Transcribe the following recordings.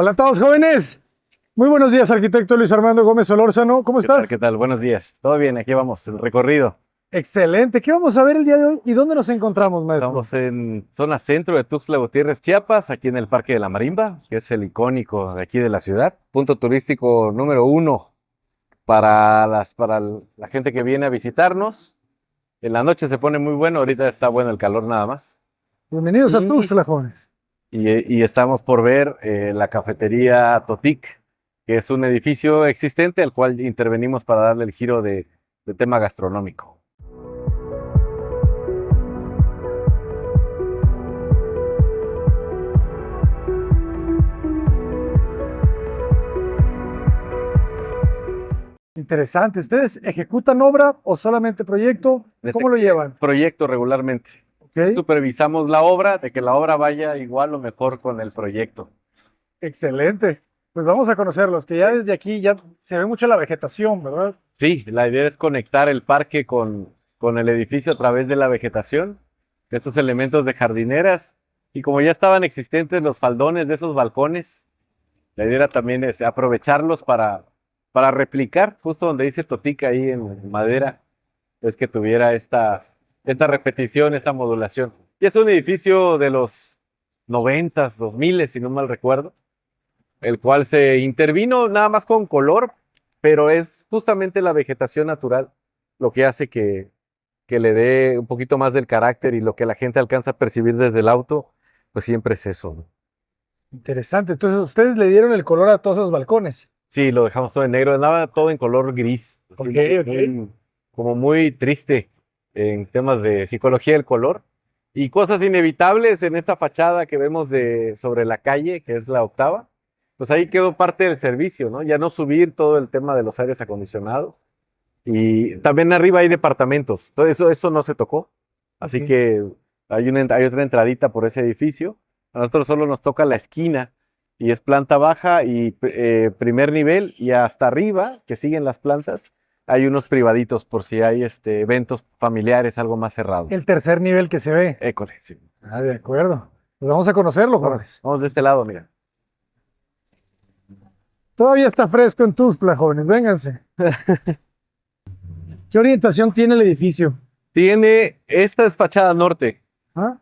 Hola a todos, jóvenes. Muy buenos días, arquitecto Luis Armando Gómez Solórzano. ¿Cómo estás? ¿Qué tal? Buenos días. ¿Todo bien? Aquí vamos, el recorrido. Excelente. ¿Qué vamos a ver el día de hoy y dónde nos encontramos, maestro? Estamos en zona centro de Tuxtla Gutiérrez, Chiapas, aquí en el Parque de la Marimba, que es el icónico de aquí de la ciudad. Punto turístico número 1 para la gente que viene a visitarnos. En la noche se pone muy bueno, ahorita está bueno el calor nada más. Bienvenidos a Tuxtla, jóvenes. Y estamos por ver la cafetería Totic, que es un edificio existente al cual intervenimos para darle el giro de tema gastronómico. Interesante. ¿Ustedes ejecutan obra o solamente proyecto? ¿Cómo lo llevan? Proyecto regularmente. Okay. Supervisamos la obra, de que la obra vaya igual o mejor con el proyecto. Excelente. Pues vamos a conocerlos, que ya desde aquí ya se ve mucho la vegetación, ¿verdad? Sí, la idea es conectar el parque con el edificio a través de la vegetación, de estos elementos de jardineras. Y como ya estaban existentes los faldones de esos balcones, la idea era también es aprovecharlos para replicar, justo donde dice Totica ahí en madera, es que tuviera esta repetición, esta modulación. Y es un edificio de los 90s, 2000, si no mal recuerdo, el cual se intervino nada más con color, pero es justamente la vegetación natural lo que hace que le dé un poquito más del carácter, y lo que la gente alcanza a percibir desde el auto, pues siempre es eso, ¿no? Interesante. Entonces, ustedes le dieron el color a todos los balcones. Sí, lo dejamos todo en negro, andaba todo en color gris, así, como muy triste en temas de psicología del color. Y cosas inevitables en esta fachada que vemos sobre la calle, que es la octava, pues ahí quedó parte del servicio, ¿no? Ya no subir todo el tema de los aires acondicionados. Y también arriba hay departamentos, todo eso no se tocó. Así que hay otra entradita por ese edificio. A nosotros solo nos toca la esquina, y es planta baja y primer nivel, y hasta arriba, que siguen las plantas, hay unos privaditos por si hay eventos familiares, algo más cerrado. El tercer nivel que se ve. École, sí. Ah, de acuerdo. Pues vamos a conocerlo, jóvenes. Vamos de este lado, mira. Todavía está fresco en Tuxtla, jóvenes. Vénganse. ¿Qué orientación tiene el edificio? Esta es fachada norte. ¿Ah?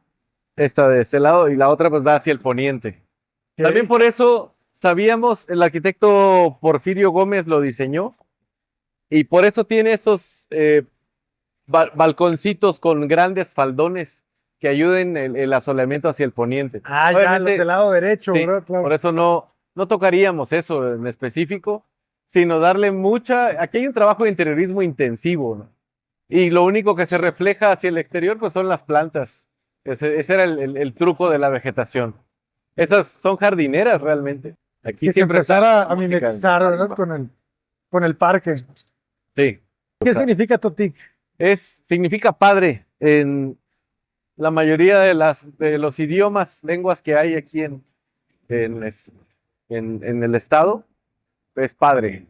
Esta de este lado, y la otra pues da hacia el poniente. También por eso sabíamos, el arquitecto Porfirio Gómez lo diseñó, y por eso tiene estos balconcitos con grandes faldones que ayuden el asoleamiento hacia el poniente. Ah, ya, del lado derecho, sí, ¿verdad? Claro. Por eso no tocaríamos eso en específico, sino darle aquí hay un trabajo de interiorismo intensivo, ¿no? Y lo único que se refleja hacia el exterior pues son las plantas. Ese era el truco de la vegetación. Esas son jardineras realmente. Aquí que siempre empezar a mimetizar, ¿verdad? Con el parque. Sí. ¿Qué significa Totic? Significa padre en la mayoría de los idiomas, lenguas que hay aquí en el estado. Es padre.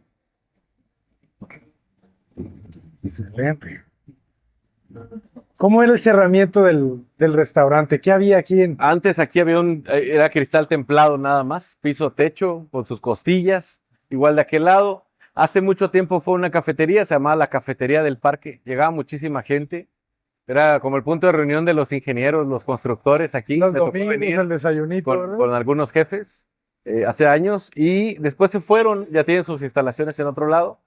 Excelente. ¿Cómo era el cerramiento del restaurante? ¿Qué había aquí Antes aquí era cristal templado nada más, piso, techo, con sus costillas, igual de aquel lado. Hace mucho tiempo fue una cafetería, se llamaba la Cafetería del Parque. Llegaba muchísima gente. Era como el punto de reunión de los ingenieros, los constructores aquí. Los domingos, el desayunito, con algunos jefes hace años. Y después se fueron, ya tienen sus instalaciones en otro lado.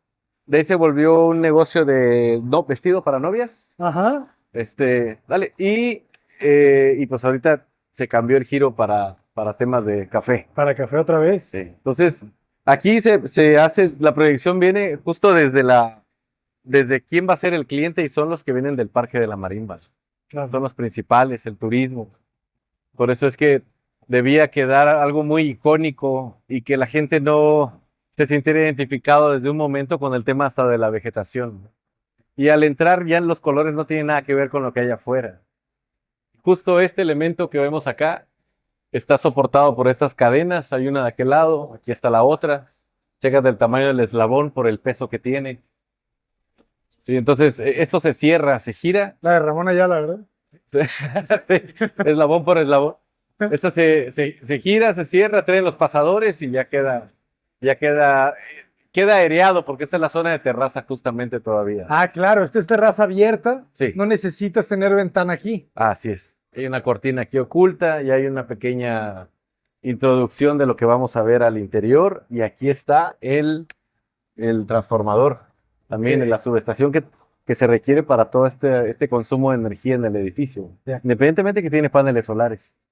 De ahí se volvió un negocio de vestido para novias. Ajá. Dale. Y pues ahorita se cambió el giro para temas de café. Para café otra vez. Sí. Entonces, aquí se hace, la proyección viene justo desde quién va a ser el cliente, y son los que vienen del Parque de la Marimba. Claro. Son los principales, el turismo. Por eso es que debía quedar algo muy icónico, y que la gente no se sintiera identificado desde un momento con el tema hasta de la vegetación. Y al entrar ya los colores no tienen nada que ver con lo que hay afuera. Justo este elemento que vemos acá está soportado por estas cadenas. Hay una de aquel lado, aquí está la otra. Checas del tamaño del eslabón por el peso que tiene. Sí, entonces esto se cierra, se gira. La de Ramón Ayala, ¿verdad? Sí, eslabón por eslabón. Esta se gira, se cierra, traen los pasadores y ya queda aireado porque esta es la zona de terraza justamente todavía. Ah, claro, esta es terraza abierta. Sí. No necesitas tener ventana aquí. Así es. Hay una cortina aquí oculta y hay una pequeña introducción de lo que vamos a ver al interior. Y aquí está el transformador, también Ok. en la subestación que se requiere para todo este consumo de energía en el edificio. Ya. Independientemente que tiene paneles solares.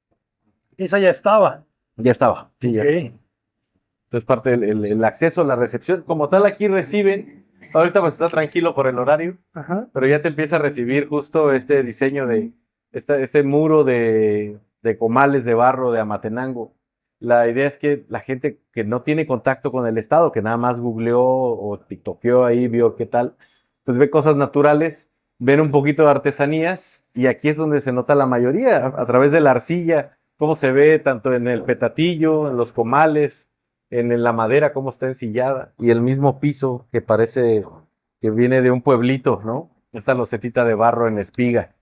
Esa ya estaba. Ya estaba, sí, ya Ok. está. Entonces parte el acceso, la recepción. Como tal aquí reciben, ahorita pues está tranquilo por el horario, Ajá. pero ya te empieza a recibir justo este diseño de este muro de comales de barro de Amatenango. La idea es que la gente que no tiene contacto con el Estado, que nada más googleó o tiktokeó ahí, vio qué tal, pues ve cosas naturales, ven un poquito de artesanías y aquí es donde se nota la mayoría, a través de la arcilla, cómo se ve tanto en el petatillo, en los comales, en la madera, cómo está ensillada y el mismo piso que parece que viene de un pueblito, ¿no? Esta losetita de barro en espiga.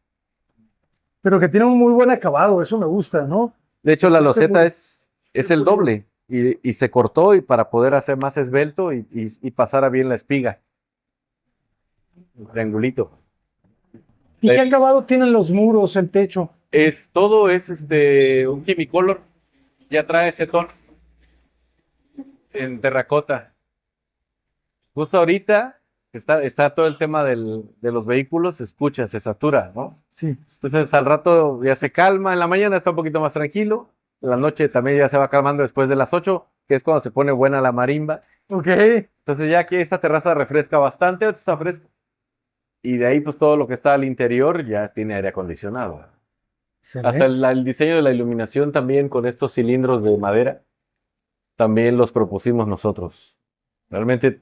Pero que tiene un muy buen acabado, eso me gusta, ¿no? De hecho, Se la siente loseta muy- es el doble y se cortó y para poder hacer más esbelto y pasar a bien la espiga. El triangulito. ¿Y qué acabado tienen los muros, el techo? Todo es un Chimicolor. Ya trae ese tono en terracota. Justo ahorita está todo el tema de los vehículos, se escucha, se satura, ¿no? Sí. Entonces al rato ya se calma, en la mañana está un poquito más tranquilo, en la noche también ya se va calmando después de las 8, que es cuando se pone buena la marimba. Ok. Entonces ya aquí esta terraza refresca bastante, ahorita está fresco. Y de ahí pues todo lo que está al interior ya tiene aire acondicionado. Hasta Excelente. el diseño de la iluminación también con estos cilindros de madera, también los propusimos nosotros. Realmente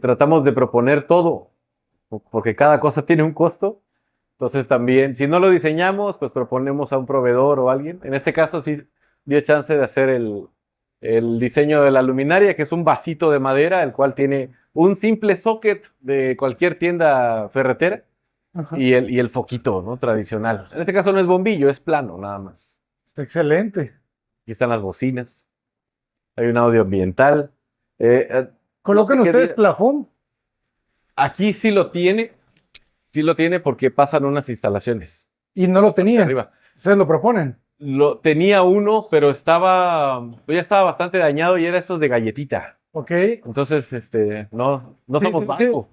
tratamos de proponer todo, porque cada cosa tiene un costo. Entonces también, si no lo diseñamos, pues proponemos a un proveedor o a alguien. En este caso sí dio chance de hacer el diseño de la luminaria, que es un vasito de madera, el cual tiene un simple socket de cualquier tienda ferretera Ajá. y el foquito, ¿no? Tradicional. En este caso no es bombillo, es plano, nada más. Está excelente. Aquí están las bocinas. Hay un audio ambiental. ¿Colocan no sé qué ustedes día- plafón? Aquí sí lo tiene porque pasan unas instalaciones Y no lo tenía. arriba. Ustedes lo proponen. Tenía uno, pero ya estaba bastante dañado y era estos de galletita. Ok. Entonces, no Sí, somos sí. banco.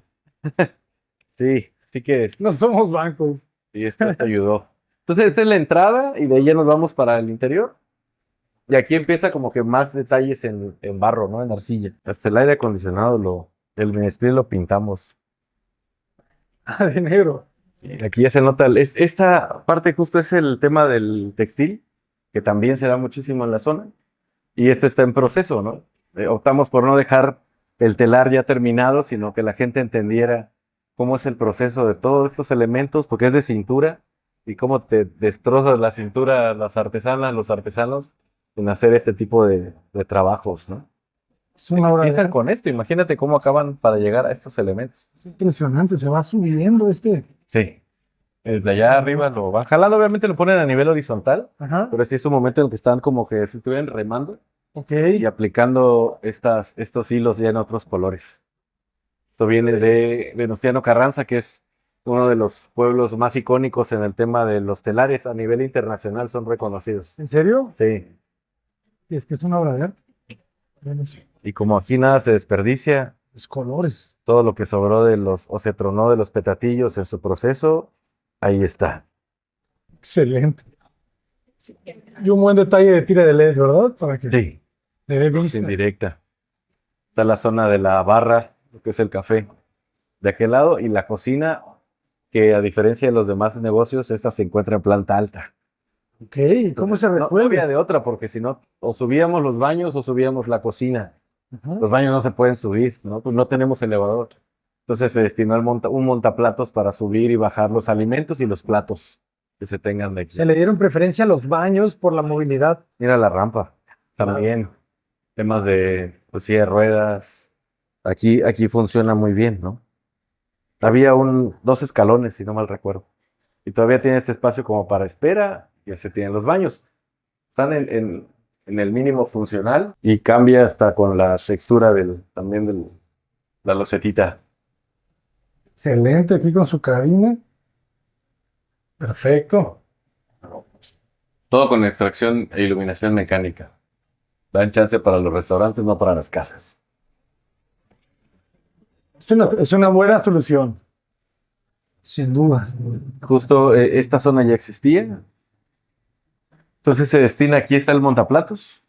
Sí, sí que No somos banco. sí, esto ayudó. Entonces, esta es la entrada y de ahí ya nos vamos para el interior. Y aquí empieza como que más detalles en barro, ¿no? En arcilla. Hasta el aire acondicionado, el Minesprit lo pintamos. Ah, de negro. Aquí ya se nota, esta parte justo es el tema del textil, que también se da muchísimo en la zona. Y esto está en proceso, ¿no? Optamos por no dejar el telar ya terminado, sino que la gente entendiera cómo es el proceso de todos estos elementos, porque es de cintura, y cómo te destrozas la cintura las artesanas, los artesanos, en hacer este tipo de trabajos, ¿no? Es una obra de Empiezan arte. con esto, imagínate cómo acaban para llegar a estos elementos. Es impresionante. Se va subiendo este. Sí. Desde allá arriba lo van jalando, obviamente lo ponen a nivel horizontal, Ajá. pero sí es un momento en el que están como que se estuvieran remando Ok. y aplicando estos hilos ya en otros colores. Esto viene de Venustiano Carranza, que es uno de los pueblos más icónicos en el tema de los telares a nivel internacional, son reconocidos. ¿En serio? Sí, Es que es una obra de arte. Ven eso. y como aquí nada se desperdicia, Los colores. todo lo que sobró o se tronó de los petatillos en su proceso, ahí está. Excelente. Y un buen detalle de tira de LED, ¿verdad? Para que Sí. le dé Luz vista. indirecta. Está la zona de la barra, lo que es el café, de aquel lado, y la cocina, que a diferencia de los demás negocios, esta se encuentra en planta alta. Ok. ¿Cómo se No resuelve? había de otra, porque si no, o subíamos los baños o subíamos la cocina. Ajá. Los baños no se pueden subir, ¿no? Pues no tenemos elevador. Entonces se destinó un montaplatos para subir y bajar los alimentos y los platos que se tengan de aquí. Se le dieron preferencia a los baños por la movilidad. Mira la rampa, también. Temas de, pues sí, de ruedas. Aquí funciona muy bien, ¿no? Había dos escalones, si no mal recuerdo. Y todavía tiene este espacio como para espera, ya se tienen los baños. Están en el mínimo funcional y cambia hasta con la textura también de la losetita. Excelente, aquí con su cabina. Perfecto. Todo con extracción e iluminación mecánica. Dan chance para los restaurantes, no para las casas. Es una buena solución. Sin duda. Justo esta zona ya existía. Entonces se destina, aquí está el montaplatos.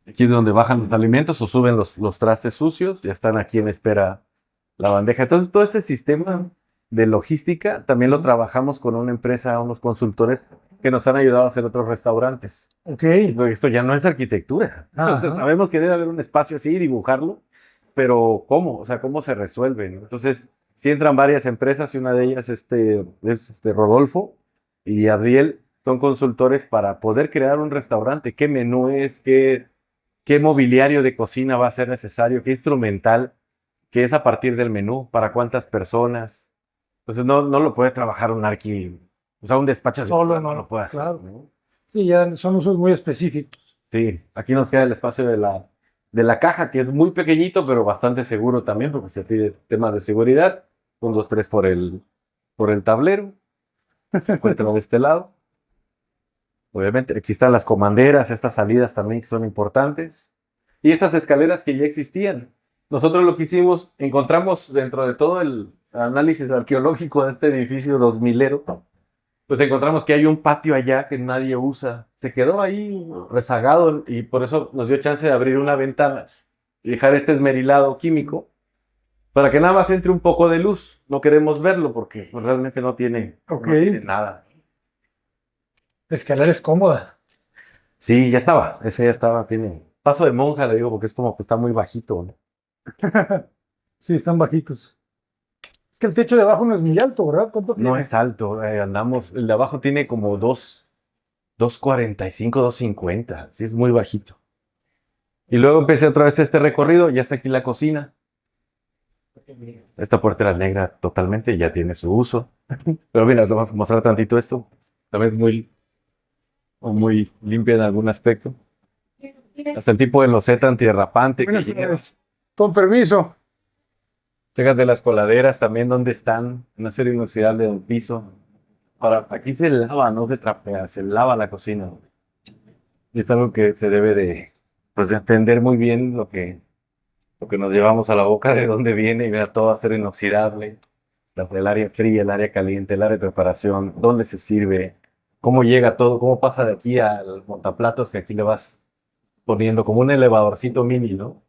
Aquí es donde bajan los alimentos o suben los trastes sucios. Ya están aquí en espera la bandeja. Entonces todo este sistema de logística también lo trabajamos con una empresa, unos consultores que nos han ayudado a hacer otros restaurantes. Ok. Porque esto ya no es arquitectura. Ajá. O sea, sabemos que debe haber un espacio así, dibujarlo, pero ¿cómo? O sea, ¿cómo se resuelve, no? Entonces, sí entran varias empresas y una de ellas es Rodolfo y Adriel, son consultores para poder crear un restaurante. ¿Qué menú es? ¿Qué mobiliario de cocina va a ser necesario? ¿Qué instrumental? ¿Qué es a partir del menú? ¿Para cuántas personas? Entonces, no lo puede trabajar un o sea, un despacho Solo no no, lo puede hacer, claro. ¿no? Sí, ya son usos muy específicos. Sí, aquí nos queda el espacio de la caja, que es muy pequeñito, pero bastante seguro también, porque se pide tema de seguridad. 1, 2, 3 por el tablero. Se encuentra de este lado. Obviamente, aquí están las comanderas, estas salidas también que son importantes. Y estas escaleras que ya existían. Nosotros lo que hicimos, encontramos dentro de todo el análisis arqueológico de este edificio 2000ero, pues encontramos que hay un patio allá que nadie usa. Se quedó ahí rezagado y por eso nos dio chance de abrir una ventana y dejar este esmerilado químico para que nada más entre un poco de luz. No queremos verlo porque pues, realmente no tiene nada. La escalera es cómoda. Sí, ese ya estaba, tiene paso de monja, le digo, porque es como que está muy bajito, ¿no? Sí, están bajitos. Es que el techo de abajo no es muy alto, ¿verdad? ¿Cuánto No tiene? es alto, el de abajo tiene como 2.45, 2.50, sí es muy bajito. Y luego empecé otra vez este recorrido, ya está aquí la cocina. Esta puerta era negra totalmente, ya tiene su uso. Pero mira, les vamos a mostrar tantito esto. También es muy limpia en algún aspecto. Hasta el tipo de loseta antiderrapante que Buenas lleva. tardes. Con permiso. Fíjate las coladeras también donde están, un acero inoxidable del piso. Aquí se lava, no se trapea, se lava la cocina. Y es algo que se debe pues, de entender muy bien lo que nos llevamos a la boca, de dónde viene, y ver todo acero inoxidable, el área fría, el área caliente, el área de preparación, dónde se sirve, cómo llega todo, cómo pasa de aquí al montaplatos, que aquí le vas poniendo como un elevadorcito mini, ¿no?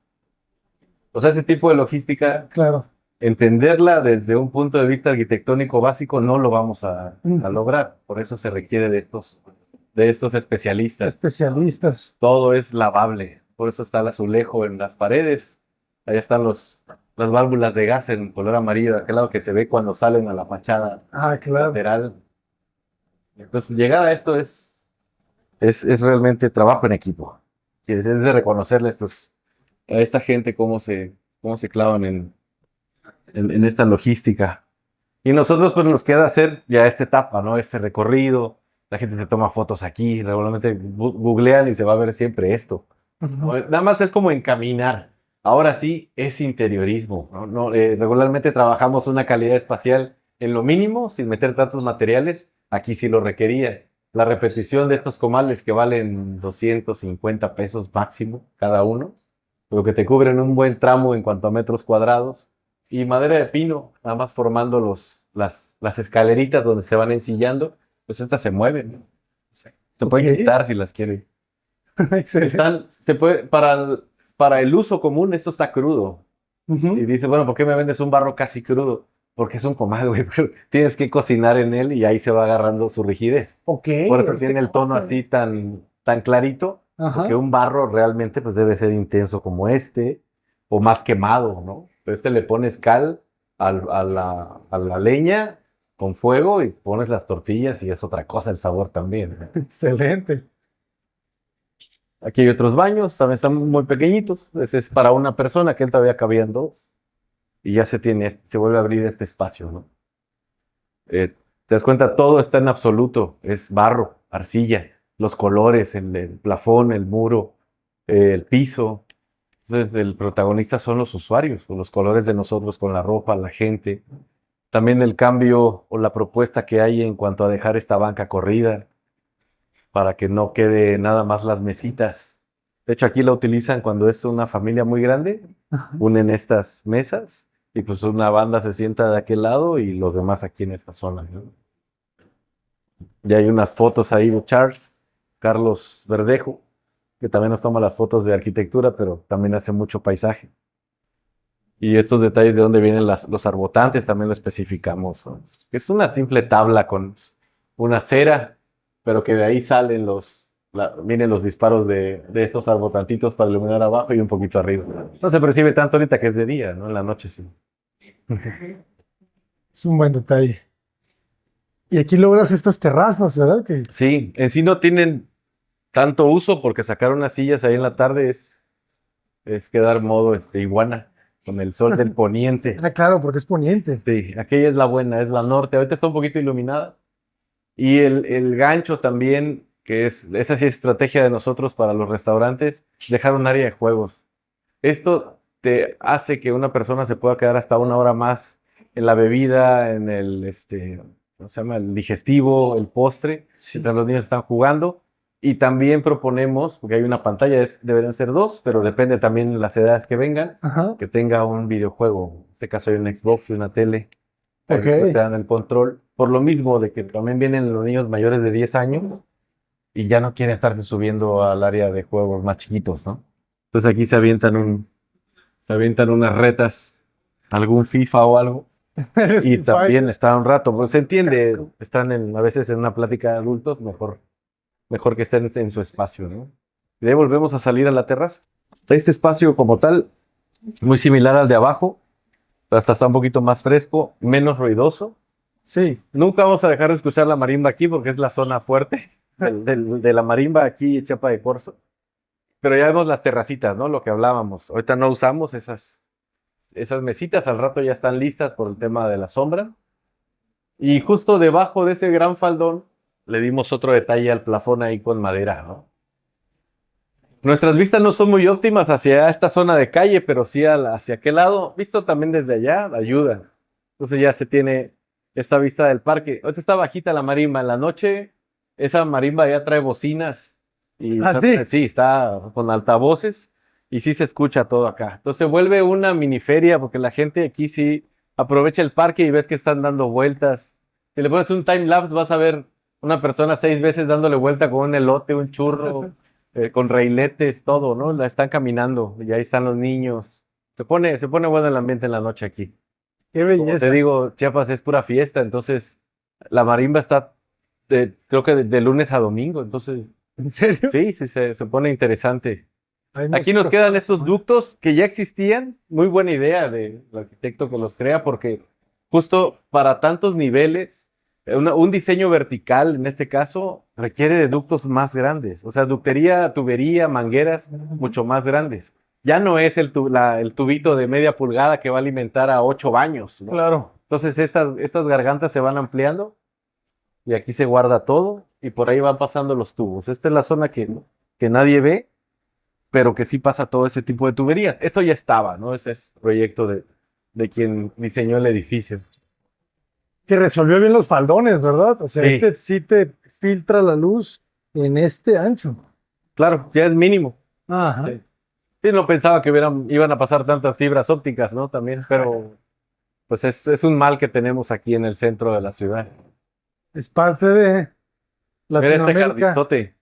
O sea, ese tipo de logística, Claro. entenderla desde un punto de vista arquitectónico básico no lo vamos a lograr. Por eso se requiere de estos especialistas. Especialistas. Todo es lavable. Por eso está el azulejo en las paredes. Allá están las válvulas de gas en color amarillo, de aquel lado que se ve cuando salen a la fachada Claro. lateral. Entonces, llegar a esto es realmente trabajo en equipo. Es de reconocerle a esta gente cómo se clavan en esta logística. Y nosotros pues nos queda hacer ya esta etapa, ¿no? Este recorrido. La gente se toma fotos aquí, regularmente googlean y se va a ver siempre esto. Nada más es como encaminar. Ahora sí es interiorismo, ¿no? Regularmente trabajamos una calidad espacial en lo mínimo, sin meter tantos materiales. Aquí sí lo requería. La repetición de estos comales que valen 250 pesos máximo cada uno, pero que te cubren un buen tramo en cuanto a metros cuadrados. Y madera de pino, nada más formando las escaleritas donde se van ensillando, pues estas se mueven, ¿no? Se pueden quitar si las quieren. Excelente. Para el uso común, esto está crudo. Y dices, bueno, ¿por qué me vendes un barro casi crudo? Porque es un comal, güey. Tienes que cocinar en él y ahí se va agarrando su rigidez. Por eso tiene el tono así tan clarito. Porque un barro realmente pues debe ser intenso como este, o más quemado, ¿no? Pero le pones cal a la leña con fuego y pones las tortillas y es otra cosa el sabor también. Excelente. Aquí hay otros baños, también están muy pequeñitos. Ese es para una persona, que él todavía cabían 2. Y ya se vuelve a abrir este espacio, ¿no? Te das cuenta, todo está en absoluto. Es barro, arcilla. los colores, el plafón, el muro, el piso. Entonces el protagonista son los usuarios, o los colores de nosotros con la ropa, la gente. También el cambio o la propuesta que hay en cuanto a dejar esta banca corrida para que no quede nada más las mesitas. De hecho, aquí la utilizan cuando es una familia muy grande, Ajá. unen estas mesas y pues una banda se sienta de aquel lado y los demás aquí en esta zona, ¿no? Y hay unas fotos ahí de Carlos Verdejo, que también nos toma las fotos de arquitectura, pero también hace mucho paisaje. Y estos detalles de dónde vienen los arbotantes también lo especificamos, ¿no? Es una simple tabla con una cera, pero que de ahí salen vienen los disparos de estos arbotantitos para iluminar abajo y un poquito arriba. No se percibe tanto ahorita que es de día, ¿no? En la noche sí. Es un buen detalle. Y aquí logras estas terrazas, ¿verdad? Que Sí, en sí no tienen tanto uso porque sacar unas sillas ahí en la tarde es quedar modo iguana con el sol del poniente. claro, porque es poniente. Sí, aquella es la buena, es la norte. Ahorita está un poquito iluminada. Y el gancho también, esa sí es estrategia de nosotros para los restaurantes, dejar un área de juegos. Esto te hace que una persona se pueda quedar hasta una hora más en la bebida, en ¿cómo se llama? El digestivo, el postre, Sí. mientras los niños están jugando. Y también proponemos, porque hay una pantalla, deberían ser dos, pero depende también de las edades que vengan, Ajá. que tenga un videojuego. En este caso hay un Xbox y una tele. Ahí Ok. después te dan el control. Por lo mismo de que también vienen los niños mayores de 10 años y ya no quieren estarse subiendo al área de juegos más chiquitos, ¿no? Entonces aquí se avientan unas retas, algún FIFA o algo, Eres y Team también Fighter. está un rato, pues se entiende, están a veces en una plática de adultos, mejor que estén en su espacio, ¿no? Y de ahí volvemos a salir a la terraza. Este espacio como tal, muy similar al de abajo, pero hasta está un poquito más fresco, menos ruidoso. Sí. Nunca vamos a dejar de escuchar la marimba aquí porque es la zona fuerte de la marimba aquí en Chiapa de Corzo. Pero ya vemos las terracitas, ¿no? Lo que hablábamos. Ahorita no usamos esas mesitas, al rato ya están listas por el tema de la sombra. Y justo debajo de ese gran faldón le dimos otro detalle al plafón ahí con madera, ¿no? Nuestras vistas no son muy óptimas hacia esta zona de calle, pero sí hacia aquel lado. Visto también desde allá, ayuda. Entonces ya se tiene esta vista del parque. Ahorita está bajita la marimba. En la noche, esa marimba ya trae bocinas. Y Ah, sí. sí, está con altavoces. Y sí se escucha todo acá. Entonces se vuelve una mini feria porque la gente aquí sí aprovecha el parque y ves que están dando vueltas. Si le pones un time lapse, vas a ver una persona 6 veces dándole vuelta con un elote, un churro con reiletes, todo, ¿no? La están caminando y ahí están los niños. Se pone bueno el ambiente en la noche aquí. Qué Como te belleza. digo, Chiapas es pura fiesta, entonces la marimba está, creo que de lunes a domingo, entonces ¿En serio? sí, se pone interesante. Hay Aquí nos músicos quedan toda la estos semana. ductos que ya existían, muy buena idea del arquitecto que los crea, porque justo para tantos niveles, un diseño vertical en este caso requiere de ductos más grandes, o sea, ductería, tubería, mangueras mucho más grandes. Ya no es el tubito de media pulgada que va a alimentar a 8 baños, ¿no? Claro. Entonces estas gargantas se van ampliando y aquí se guarda todo y por ahí van pasando los tubos. Esta es la zona que nadie ve, pero que sí pasa todo ese tipo de tuberías. Esto ya estaba, ¿no? Ese es proyecto de quien diseñó el edificio. Que resolvió bien los faldones, ¿verdad? O sea, Sí, este sí te filtra la luz en este ancho. claro, ya es mínimo. Ajá. Sí, sí, no pensaba que iban a pasar tantas fibras ópticas, ¿no? También, pero pues es un mal que tenemos aquí en el centro de la ciudad. Es parte de Mira este Latinoamérica. jardinzote.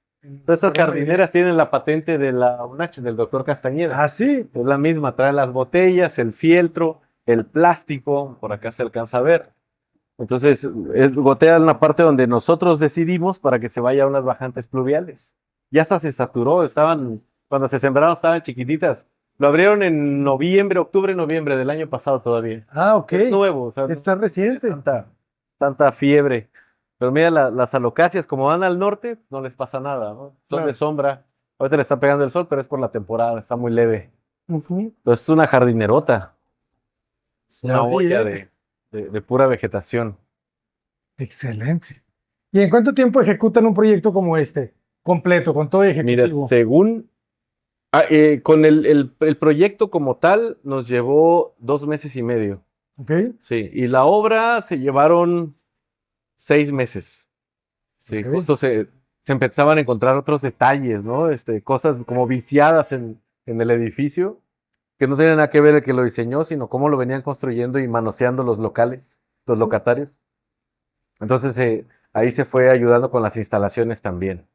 Todas estas jardineras tienen la patente de la UNACH, del doctor Castañeda. Ah, sí. Es la misma, trae las botellas, el fieltro, el plástico, por acá se alcanza a ver. Entonces, gotea en la parte donde nosotros decidimos para que se vaya a unas bajantes pluviales. Ya hasta se saturó, cuando se sembraron estaban chiquititas. Lo abrieron en noviembre, octubre, noviembre del año pasado todavía. Ah, ok. Es nuevo, o sea, Está no reciente. tiene tanta fiebre. Pero mira, las alocacias, como van al norte, no les pasa nada, ¿no? Son Claro. de sombra. Ahorita le está pegando el sol, pero es por la temporada, está muy leve. Ujú. Entonces es una jardinerota, es Ya una vi, olla ¿eh? de pura vegetación. Excelente. ¿Y en cuánto tiempo ejecutan un proyecto como este? completo, con todo Mira, ejecutivo. según con el proyecto como tal, nos llevó 2 meses y medio. ¿Ok? Sí, y la obra se llevaron 6 meses. Sí, Ok. justo se empezaban a encontrar otros detalles, ¿no? Cosas como viciadas en el edificio, que no tienen nada que ver el que lo diseñó, sino cómo lo venían construyendo y manoseando los locales, los Sí. locatarios. Entonces ahí se fue ayudando con las instalaciones también.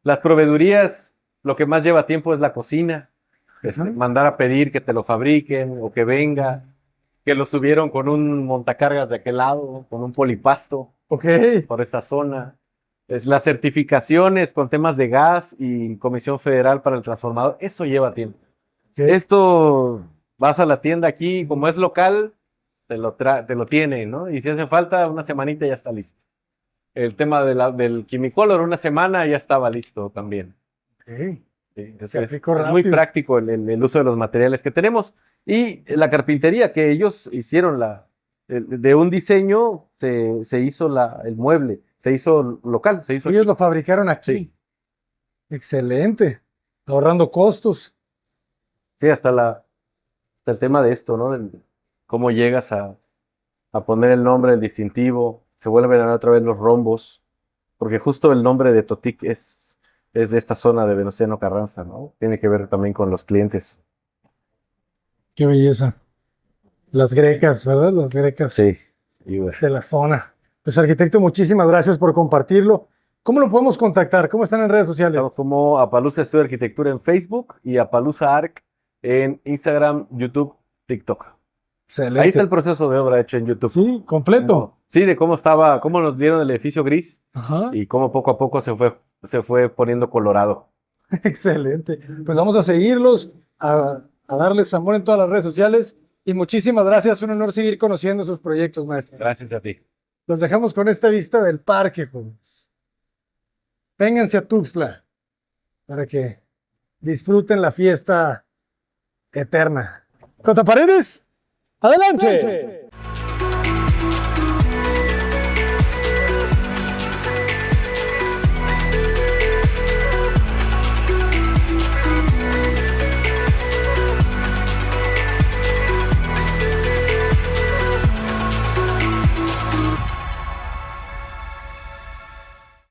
Las proveedurías, lo que más lleva tiempo es la cocina. Ajá. Mandar a pedir que te lo fabriquen o que venga, que lo subieron con un montacargas de aquel lado, con un polipasto Ok. por esta zona. Las certificaciones con temas de gas y Comisión Federal para el Transformador, eso lleva tiempo. Ok. Esto vas a la tienda aquí, como es local, te lo tiene, ¿no? Y si hace falta, una semanita ya está listo. El tema del Quimicolor, una semana ya estaba listo también. Ok. Sí, Se es aplicó muy rápido. práctico el uso de los materiales que tenemos. Y la carpintería que ellos hicieron, de un diseño se hizo el mueble, se hizo local, se hizo Ellos aquí. lo fabricaron aquí. Sí. Excelente. Ahorrando costos. Sí, hasta el tema de esto, ¿no? Cómo llegas a poner el nombre, el distintivo, se vuelven a dar otra vez los rombos, porque justo el nombre de Totic es de esta zona de Venustiano Carranza, ¿no? Tiene que ver también con los clientes. Qué belleza. Las grecas, ¿verdad? Las grecas Sí, sí, güey. de la zona. Pues arquitecto, muchísimas gracias por compartirlo. ¿Cómo lo podemos contactar? ¿Cómo están en redes sociales? Estamos como Appaloosa Estudio de Arquitectura en Facebook y Appaloosa Arc en Instagram, YouTube, TikTok. Excelente. Ahí está el proceso de obra hecho en YouTube. Sí, completo. Sí, de cómo nos dieron el edificio gris Ajá. y cómo poco a poco se fue poniendo colorado. Excelente. Pues vamos a seguirlos, a darles amor en todas las redes sociales. Y muchísimas gracias. Un honor seguir conociendo sus proyectos, maestro. Gracias a ti. Los dejamos con esta vista del parque, jóvenes. Vénganse a Tuxtla para que disfruten la fiesta eterna. Cota Paredes, adelante.